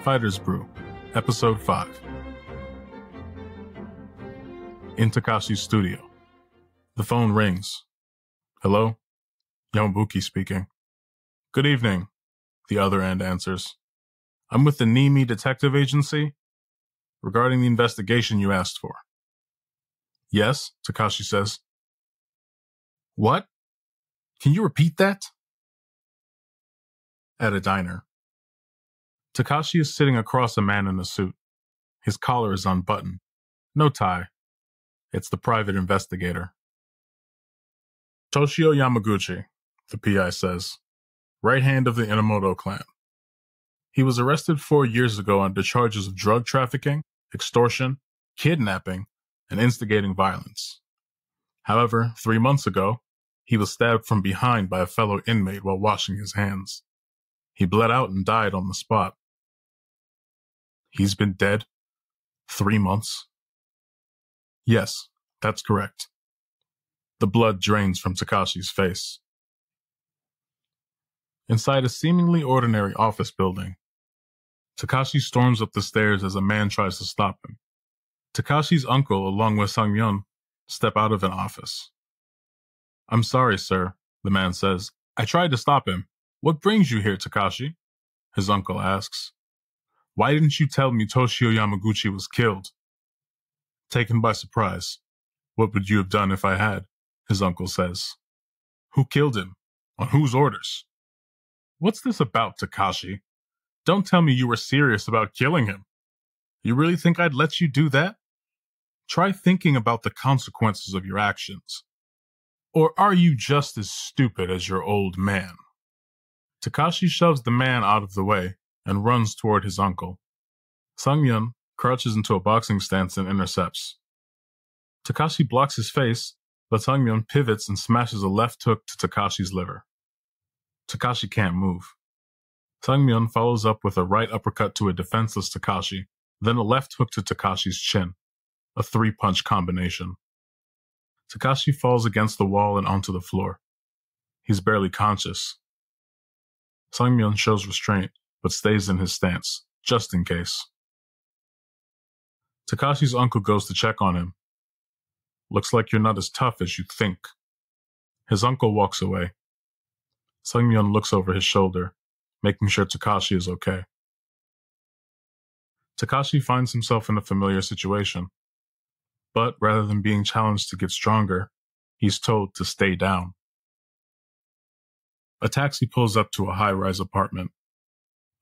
Fighter's Brew, Episode 5. In Takashi's studio. The phone rings. Hello? Yamabuki speaking. Good evening, the other end answers. I'm with the Nimi Detective Agency regarding the investigation you asked for. Yes, Takashi says. What? Can you repeat that? At a diner. Takashi is sitting across a man in a suit. His collar is unbuttoned. No tie. It's the private investigator. Toshio Yamaguchi, the PI says, right hand of the Inamoto clan. He was arrested 4 years ago under charges of drug trafficking, extortion, kidnapping, and instigating violence. However, 3 months ago, he was stabbed from behind by a fellow inmate while washing his hands. He bled out and died on the spot. He's been dead 3 months? Yes, that's correct. The blood drains from Takashi's face. Inside a seemingly ordinary office building, Takashi storms up the stairs as a man tries to stop him. Takashi's uncle, along with Sang-myun, step out of an office. I'm sorry, sir, the man says. I tried to stop him. What brings you here, Takashi? His uncle asks. Why didn't you tell me Toshio Yamaguchi was killed? Taken by surprise. What would you have done if I had? His uncle says. Who killed him? On whose orders? What's this about, Takashi? Don't tell me you were serious about killing him. You really think I'd let you do that? Try thinking about the consequences of your actions. Or are you just as stupid as your old man? Takashi shoves the man out of the way and runs toward his uncle. Sang-myun crouches into a boxing stance and intercepts. Takashi blocks his face, but Sang-myun pivots and smashes a left hook to Takashi's liver. Takashi can't move. Sang-myun follows up with a right uppercut to a defenseless Takashi, then a left hook to Takashi's chin, a 3-punch combination. Takashi falls against the wall and onto the floor. He's barely conscious. Sang-myun shows restraint, but stays in his stance, just in case. Takashi's uncle goes to check on him. Looks like you're not as tough as you think. His uncle walks away. Sang-myun looks over his shoulder, making sure Takashi is okay. Takashi finds himself in a familiar situation. But rather than being challenged to get stronger, he's told to stay down. A taxi pulls up to a high-rise apartment.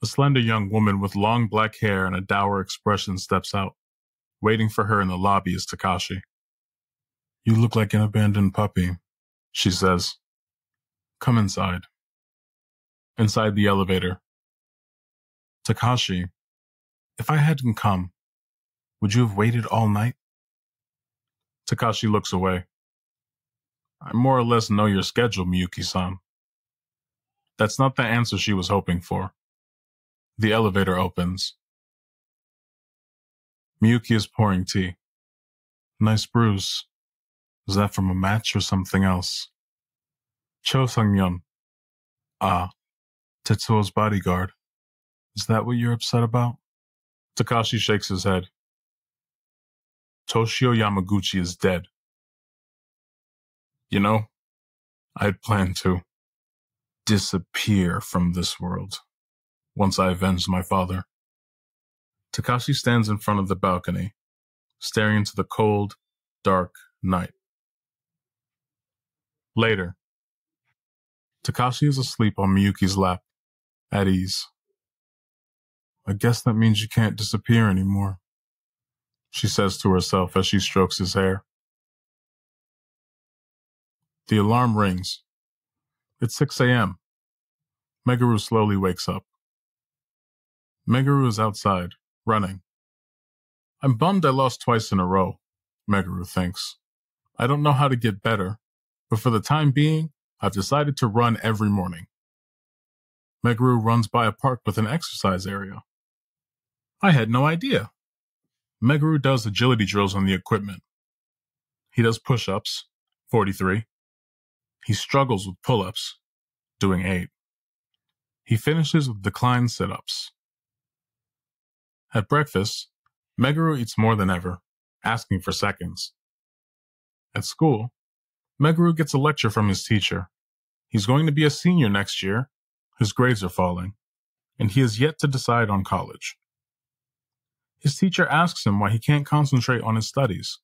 A slender young woman with long black hair and a dour expression steps out. Waiting for her in the lobby is Takashi. You look like an abandoned puppy, she says. Come inside. Inside the elevator. Takashi, if I hadn't come, would you have waited all night? Takashi looks away. I more or less know your schedule, Miyuki-san. That's not the answer she was hoping for. The elevator opens. Miyuki is pouring tea. Nice brews. Is that from a match or something else? Cho Sang-myun. Ah, Tetsuo's bodyguard. Is that what you're upset about? Takashi shakes his head. Toshio Yamaguchi is dead. You know, I had planned to disappear from this world once I avenged my father. Takashi stands in front of the balcony, staring into the cold, dark night. Later, Takashi is asleep on Miyuki's lap, at ease. I guess that means you can't disappear anymore, she says to herself as she strokes his hair. The alarm rings. It's 6 a.m. Meguru slowly wakes up. Meguru is outside, running. I'm bummed I lost twice in a row, Meguru thinks. I don't know how to get better, but for the time being, I've decided to run every morning. Meguru runs by a park with an exercise area. I had no idea. Meguru does agility drills on the equipment. He does push-ups, 43. He struggles with pull-ups, doing 8. He finishes with decline sit-ups. At breakfast, Meguru eats more than ever, asking for seconds. At school, Meguru gets a lecture from his teacher. He's going to be a senior next year, his grades are falling, and he has yet to decide on college. His teacher asks him why he can't concentrate on his studies.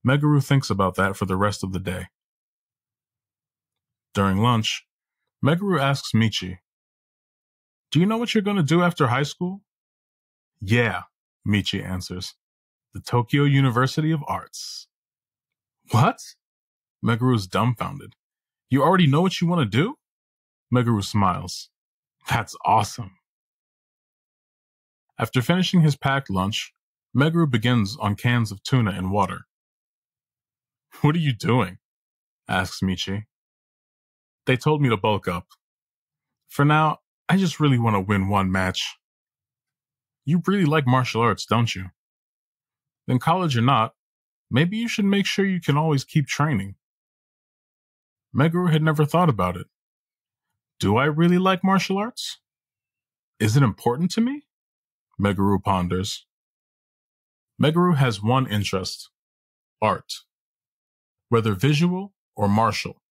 Meguru thinks about that for the rest of the day. During lunch, Meguru asks Michi, "Do you know what you're going to do after high school?" "Yeah," Michi answers. "The Tokyo University of Arts." "What?" Meguru's dumbfounded. "You already know what you want to do?" Meguru smiles. "That's awesome." After finishing his packed lunch, Meguru begins on cans of tuna and water. "What are you doing?" asks Michi. "They told me to bulk up. For now, I just really want to win one match." "You really like martial arts, don't you?" "Then college or not, maybe you should make sure you can always keep training." Meguru had never thought about it. Do I really like martial arts? Is it important to me? Meguru ponders. Meguru has one interest: art. Whether visual or martial.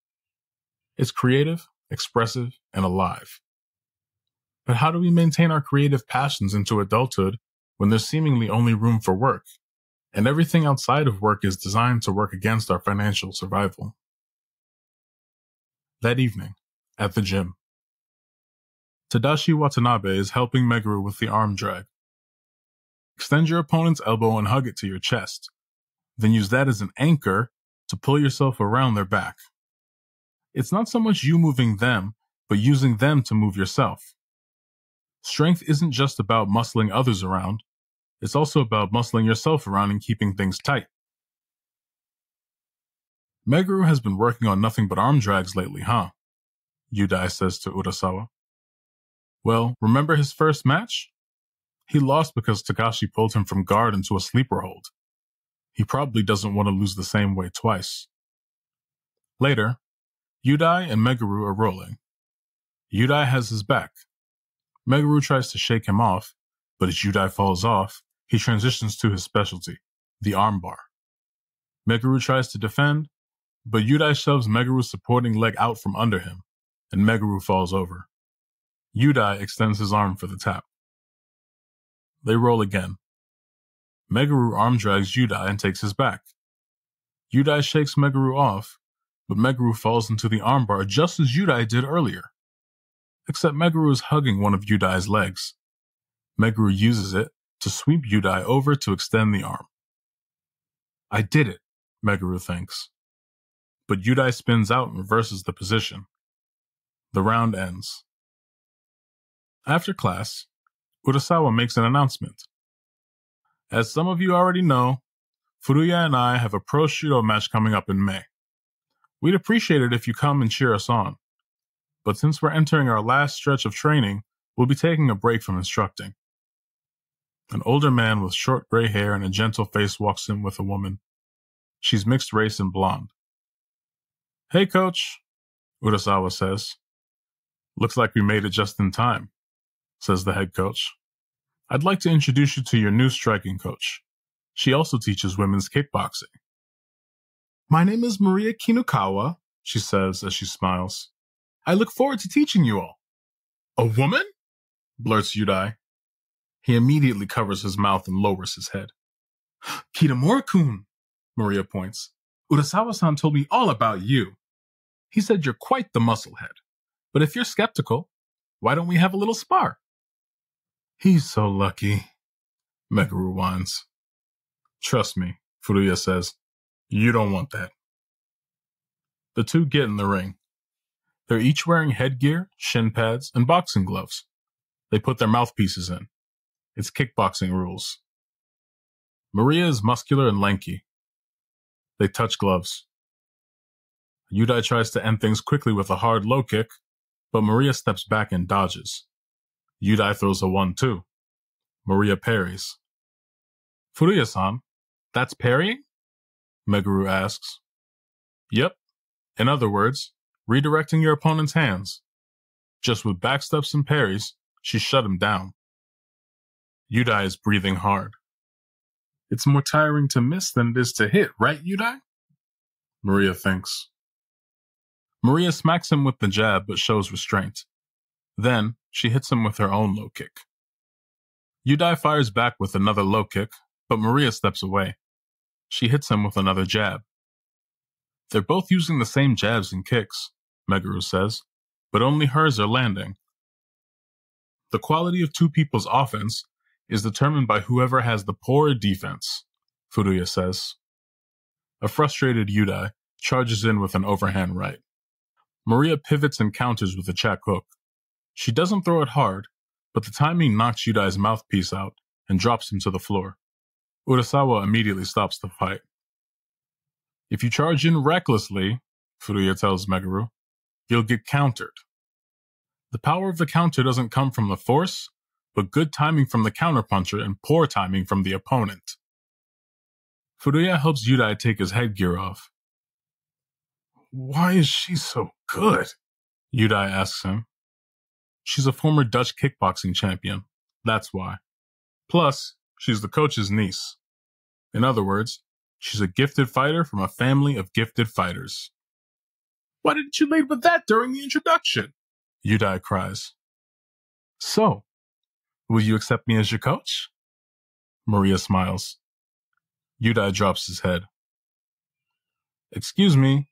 It's creative, expressive, and alive. But how do we maintain our creative passions into adulthood when there's seemingly only room for work, and everything outside of work is designed to work against our financial survival? That evening, at the gym, Tadashi Watanabe is helping Meguru with the arm drag. Extend your opponent's elbow and hug it to your chest. Then use that as an anchor to pull yourself around their back. It's not so much you moving them, but using them to move yourself. Strength isn't just about muscling others around. It's also about muscling yourself around and keeping things tight. Meguru has been working on nothing but arm drags lately, huh? Yudai says to Urasawa. Well, remember his first match? He lost because Takashi pulled him from guard into a sleeper hold. He probably doesn't want to lose the same way twice. Later, Yudai and Meguru are rolling. Yudai has his back. Meguru tries to shake him off, but as Yudai falls off, he transitions to his specialty, the armbar. Meguru tries to defend, but Yudai shoves Meguru's supporting leg out from under him, and Meguru falls over. Yudai extends his arm for the tap. They roll again. Meguru arm drags Yudai and takes his back. Yudai shakes Meguru off, but Meguru falls into the armbar just as Yudai did earlier. Except Meguru is hugging one of Yudai's legs. Meguru uses it to sweep Yudai over to extend the arm. I did it, Meguru thinks. But Yudai spins out and reverses the position. The round ends. After class, Urasawa makes an announcement. As some of you already know, Furuya and I have a pro Shudo match coming up in May. We'd appreciate it if you come and cheer us on. But since we're entering our last stretch of training, we'll be taking a break from instructing. An older man with short gray hair and a gentle face walks in with a woman. She's mixed race and blonde. Hey, coach, Urasawa says. Looks like we made it just in time, says the head coach. I'd like to introduce you to your new striking coach. She also teaches women's kickboxing. My name is Maria Kinukawa, she says as she smiles. I look forward to teaching you all. A woman? Blurts Yudai. He immediately covers his mouth and lowers his head. Kitamura-kun, Maria points. Urasawa-san told me all about you. He said you're quite the musclehead. But if you're skeptical, why don't we have a little spar? He's so lucky, Meguru whines. Trust me, Furuya says. You don't want that. The two get in the ring. They're each wearing headgear, shin pads, and boxing gloves. They put their mouthpieces in. It's kickboxing rules. Maria is muscular and lanky. They touch gloves. Yudai tries to end things quickly with a hard low kick, but Maria steps back and dodges. Yudai throws a 1-2. Maria parries. Furuya-san, that's parrying? Meguru asks. Yep. In other words, redirecting your opponent's hands. Just with backsteps and parries, she shut him down. Yudai is breathing hard. It's more tiring to miss than it is to hit, right, Yudai? Maria thinks. Maria smacks him with the jab but shows restraint. Then, she hits him with her own low kick. Yudai fires back with another low kick, but Maria steps away. She hits him with another jab. They're both using the same jabs and kicks, Meguru says, but only hers are landing. The quality of two people's offense is determined by whoever has the poorer defense, Furuya says. A frustrated Yudai charges in with an overhand right. Maria pivots and counters with a check hook. She doesn't throw it hard, but the timing knocks Yudai's mouthpiece out and drops him to the floor. Urasawa immediately stops the fight. If you charge in recklessly, Furuya tells Meguru, you'll get countered. The power of the counter doesn't come from the force, but good timing from the counterpuncher and poor timing from the opponent. Furuya helps Yudai take his headgear off. Why is she so good? Yudai asks him. She's a former Dutch kickboxing champion. That's why. Plus, she's the coach's niece. In other words, she's a gifted fighter from a family of gifted fighters. Why didn't you lead with that during the introduction? Yudai cries. So, will you accept me as your coach? Maria smiles. Yudai drops his head. Excuse me.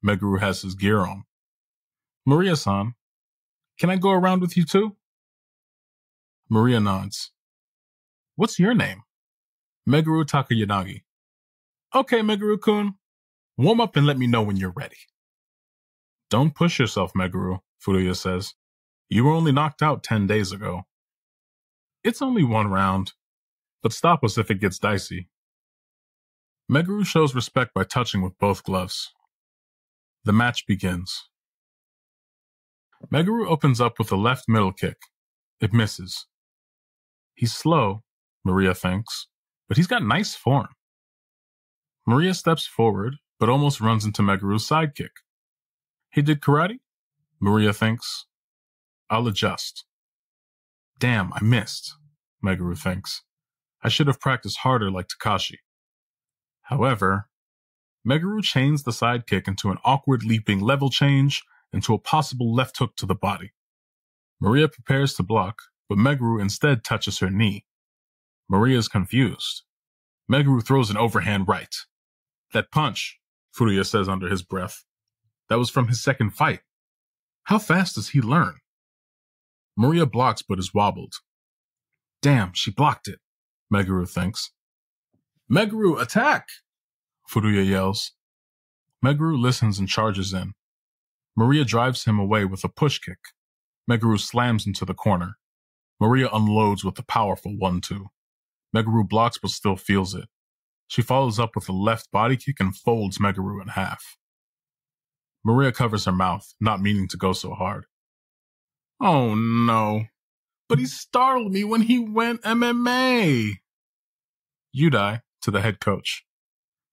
Meguru has his gear on. Maria-san, can I go around with you too? Maria nods. What's your name? Meguru Takayanagi. Okay, Meguru-kun. Warm up and let me know when you're ready. Don't push yourself, Meguru, Furuya says. You were only knocked out 10 days ago. It's only one round, but stop us if it gets dicey. Meguru shows respect by touching with both gloves. The match begins. Meguru opens up with a left middle kick. It misses. He's slow, Maria thinks, but he's got nice form. Maria steps forward, but almost runs into Meguru's sidekick. He did karate? Maria thinks. I'll adjust. Damn, I missed, Meguru thinks. I should have practiced harder like Takashi. However, Meguru chains the sidekick into an awkward leaping level change into a possible left hook to the body. Maria prepares to block, but Meguru instead touches her knee. Maria is confused. Meguru throws an overhand right. That punch, Furuya says under his breath. That was from his second fight. How fast does he learn? Maria blocks but is wobbled. Damn, she blocked it, Meguru thinks. Meguru, attack! Furuya yells. Meguru listens and charges in. Maria drives him away with a push kick. Meguru slams into the corner. Maria unloads with a powerful 1-2. Meguru blocks but still feels it. She follows up with a left body kick and folds Meguru in half. Maria covers her mouth, not meaning to go so hard. Oh no, but he startled me when he went MMA. Yudai, to the head coach.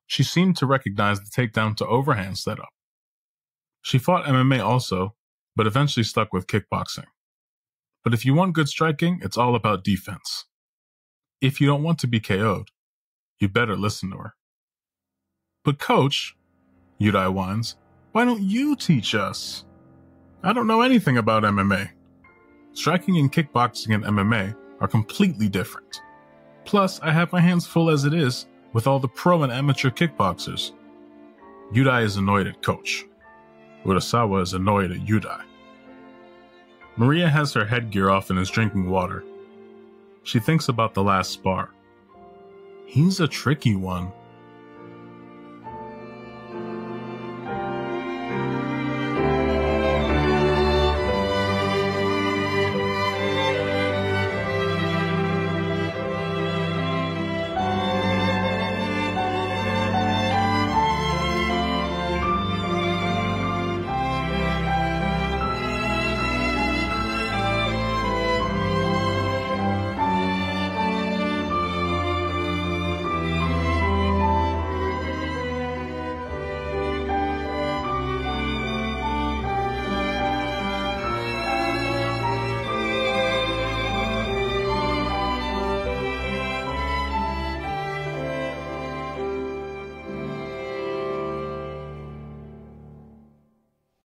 She seemed to recognize the takedown to overhand setup. She fought MMA also, but eventually stuck with kickboxing. But if you want good striking, it's all about defense. If you don't want to be KO'd, you better listen to her. But coach, Yudai whines, why don't you teach us? I don't know anything about MMA. Striking and kickboxing and MMA are completely different. Plus, I have my hands full as it is with all the pro and amateur kickboxers. Yudai is annoyed at coach. Urasawa is annoyed at Yudai. Maria has her headgear off and is drinking water. She thinks about the last spar. He's a tricky one.